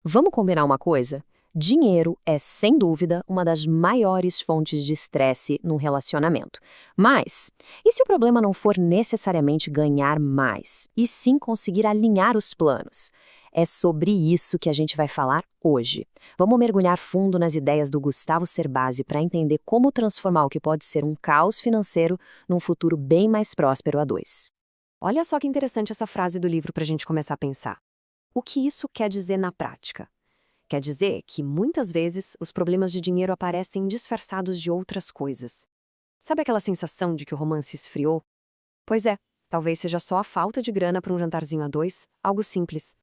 Vamos combinar uma coisa? Dinheiro é, sem dúvida, uma das maiores fontes de estresse num relacionamento. Mas, e se o problema não for necessariamente ganhar mais, e sim conseguir alinhar os planos? É sobre isso que a gente vai falar hoje. Vamos mergulhar fundo nas ideias do Gustavo Cerbasi para entender como transformar o que pode ser um caos financeiro num futuro bem mais próspero a dois. Olha só que interessante essa frase do livro para a gente começar a pensar. O que isso quer dizer na prática? Quer dizer que, muitas vezes, os problemas de dinheiro aparecem disfarçados de outras coisas. Sabe aquela sensação de que o romance esfriou? Pois é, talvez seja só a falta de grana para um jantarzinho a dois, algo simples.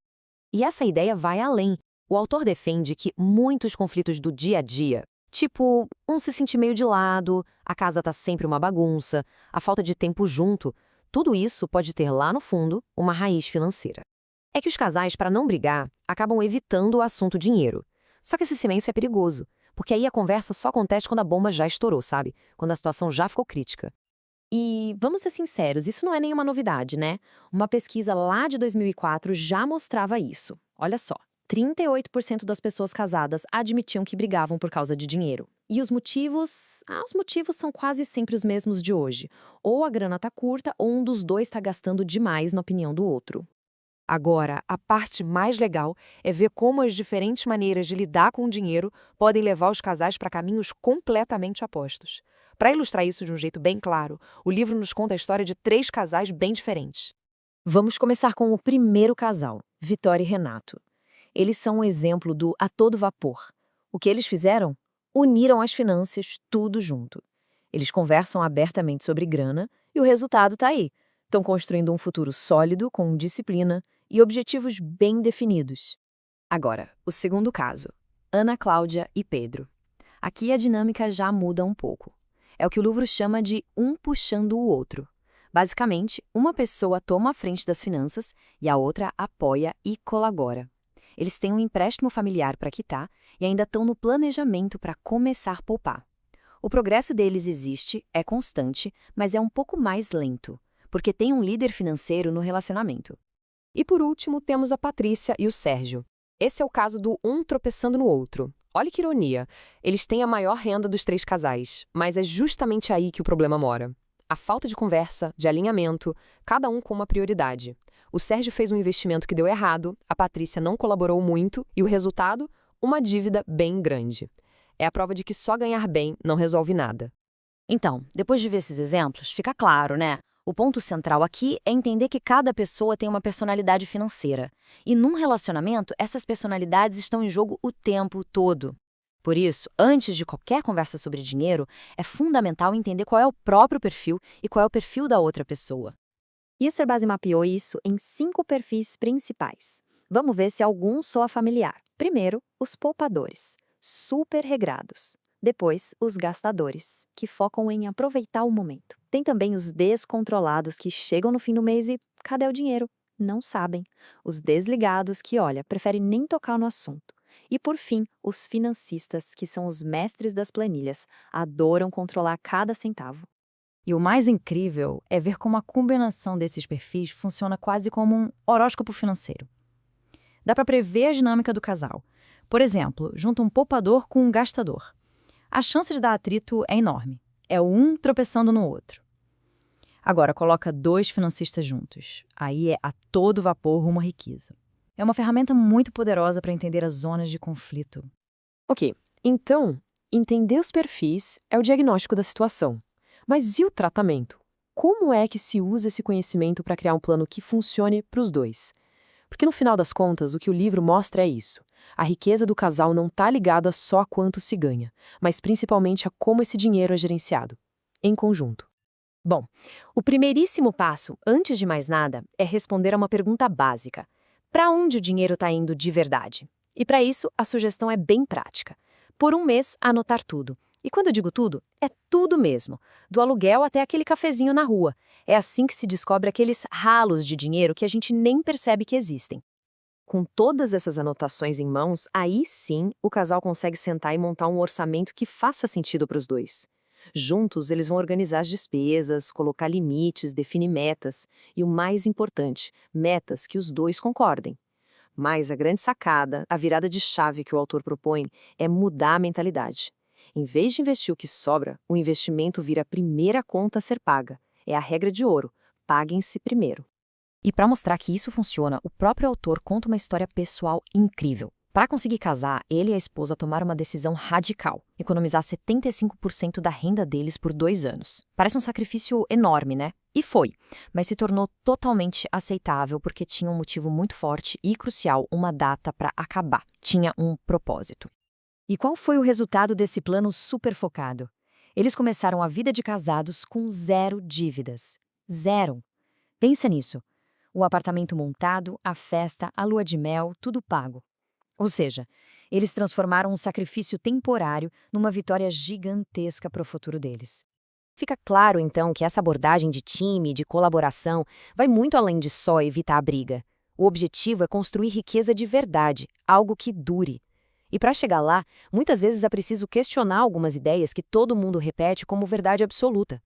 E essa ideia vai além. O autor defende que muitos conflitos do dia a dia, tipo, um se sentir meio de lado, a casa tá sempre uma bagunça, a falta de tempo junto, tudo isso pode ter lá no fundo uma raiz financeira. É que os casais, para não brigar, acabam evitando o assunto dinheiro. Só que esse silêncio é perigoso, porque aí a conversa só acontece quando a bomba já estourou, sabe? Quando a situação já ficou crítica. E vamos ser sinceros, isso não é nenhuma novidade, né? Uma pesquisa lá de 2004 já mostrava isso. Olha só, 38% das pessoas casadas admitiam que brigavam por causa de dinheiro. E os motivos? Os motivos são quase sempre os mesmos de hoje. Ou a grana tá curta, ou um dos dois tá gastando demais na opinião do outro. Agora, a parte mais legal é ver como as diferentes maneiras de lidar com o dinheiro podem levar os casais para caminhos completamente opostos. Para ilustrar isso de um jeito bem claro, o livro nos conta a história de três casais bem diferentes. Vamos começar com o primeiro casal, Vitória e Renato. Eles são um exemplo do a todo vapor. O que eles fizeram? Uniram as finanças tudo junto. Eles conversam abertamente sobre grana e o resultado está aí. Estão construindo um futuro sólido, com disciplina e objetivos bem definidos. Agora, o segundo caso, Ana Cláudia e Pedro. Aqui a dinâmica já muda um pouco. É o que o livro chama de um puxando o outro. Basicamente, uma pessoa toma a frente das finanças e a outra apoia e colabora. Eles têm um empréstimo familiar para quitar e ainda estão no planejamento para começar a poupar. O progresso deles existe, é constante, mas é um pouco mais lento, porque tem um líder financeiro no relacionamento. E por último, temos a Patrícia e o Sérgio. Esse é o caso do um tropeçando no outro. Olha que ironia. Eles têm a maior renda dos três casais, mas é justamente aí que o problema mora. A falta de conversa, de alinhamento, cada um com uma prioridade. O Sérgio fez um investimento que deu errado, a Patrícia não colaborou muito e o resultado? Uma dívida bem grande. É a prova de que só ganhar bem não resolve nada. Então, depois de ver esses exemplos, fica claro, né? O ponto central aqui é entender que cada pessoa tem uma personalidade financeira. E num relacionamento, essas personalidades estão em jogo o tempo todo. Por isso, antes de qualquer conversa sobre dinheiro, é fundamental entender qual é o próprio perfil e qual é o perfil da outra pessoa. E o Serbasi mapeou isso em 5 perfis principais. Vamos ver se algum soa familiar. Primeiro, os poupadores, super regrados. Depois, os gastadores, que focam em aproveitar o momento. Tem também os descontrolados, que chegam no fim do mês e cadê o dinheiro? Não sabem. Os desligados, que, olha, preferem nem tocar no assunto. E, por fim, os financistas, que são os mestres das planilhas, adoram controlar cada centavo. E o mais incrível é ver como a combinação desses perfis funciona quase como um horóscopo financeiro. Dá para prever a dinâmica do casal. Por exemplo, junta um poupador com um gastador. A chance de dar atrito é enorme. É um tropeçando no outro. Agora, coloca 2 financistas juntos. Aí é a todo vapor rumo à riqueza. É uma ferramenta muito poderosa para entender as zonas de conflito. Ok, então, entender os perfis é o diagnóstico da situação. Mas e o tratamento? Como é que se usa esse conhecimento para criar um plano que funcione para os dois? Porque no final das contas, o que o livro mostra é isso. A riqueza do casal não está ligada só a quanto se ganha, mas principalmente a como esse dinheiro é gerenciado, em conjunto. Bom, o primeiríssimo passo, antes de mais nada, é responder a uma pergunta básica. Para onde o dinheiro está indo de verdade? E para isso, a sugestão é bem prática. Por um mês, anotar tudo. E quando eu digo tudo, é tudo mesmo. Do aluguel até aquele cafezinho na rua. É assim que se descobre aqueles ralos de dinheiro que a gente nem percebe que existem. Com todas essas anotações em mãos, aí sim o casal consegue sentar e montar um orçamento que faça sentido para os dois. Juntos, eles vão organizar as despesas, colocar limites, definir metas e, o mais importante, metas que os dois concordem. Mas a grande sacada, a virada de chave que o autor propõe, é mudar a mentalidade. Em vez de investir o que sobra, o investimento vira a primeira conta a ser paga. É a regra de ouro: paguem-se primeiro. E para mostrar que isso funciona, o próprio autor conta uma história pessoal incrível. Para conseguir casar, ele e a esposa tomaram uma decisão radical: economizar 75% da renda deles por 2 anos. Parece um sacrifício enorme, né? E foi, mas se tornou totalmente aceitável porque tinha um motivo muito forte e crucial, uma data para acabar. Tinha um propósito. E qual foi o resultado desse plano super focado? Eles começaram a vida de casados com 0 dívidas. 0. Pensa nisso. O apartamento montado, a festa, a lua de mel, tudo pago. Ou seja, eles transformaram um sacrifício temporário numa vitória gigantesca para o futuro deles. Fica claro, então, que essa abordagem de time, de colaboração, vai muito além de só evitar a briga. O objetivo é construir riqueza de verdade, algo que dure. E para chegar lá, muitas vezes é preciso questionar algumas ideias que todo mundo repete como verdade absoluta.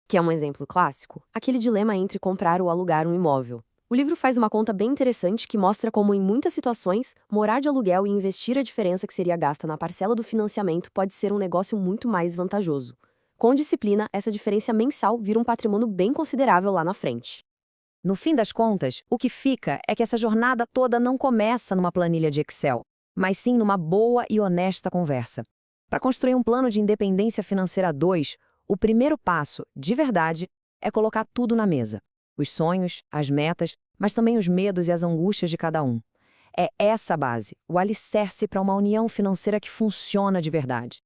Que é um exemplo clássico? Aquele dilema entre comprar ou alugar um imóvel. O livro faz uma conta bem interessante que mostra como, em muitas situações, morar de aluguel e investir a diferença que seria gasta na parcela do financiamento pode ser um negócio muito mais vantajoso. Com disciplina, essa diferença mensal vira um patrimônio bem considerável lá na frente. No fim das contas, o que fica é que essa jornada toda não começa numa planilha de Excel, mas sim numa boa e honesta conversa. Para construir um plano de independência financeira 2, o primeiro passo, de verdade, é colocar tudo na mesa. Os sonhos, as metas, mas também os medos e as angústias de cada um. É essa a base, o alicerce para uma união financeira que funciona de verdade.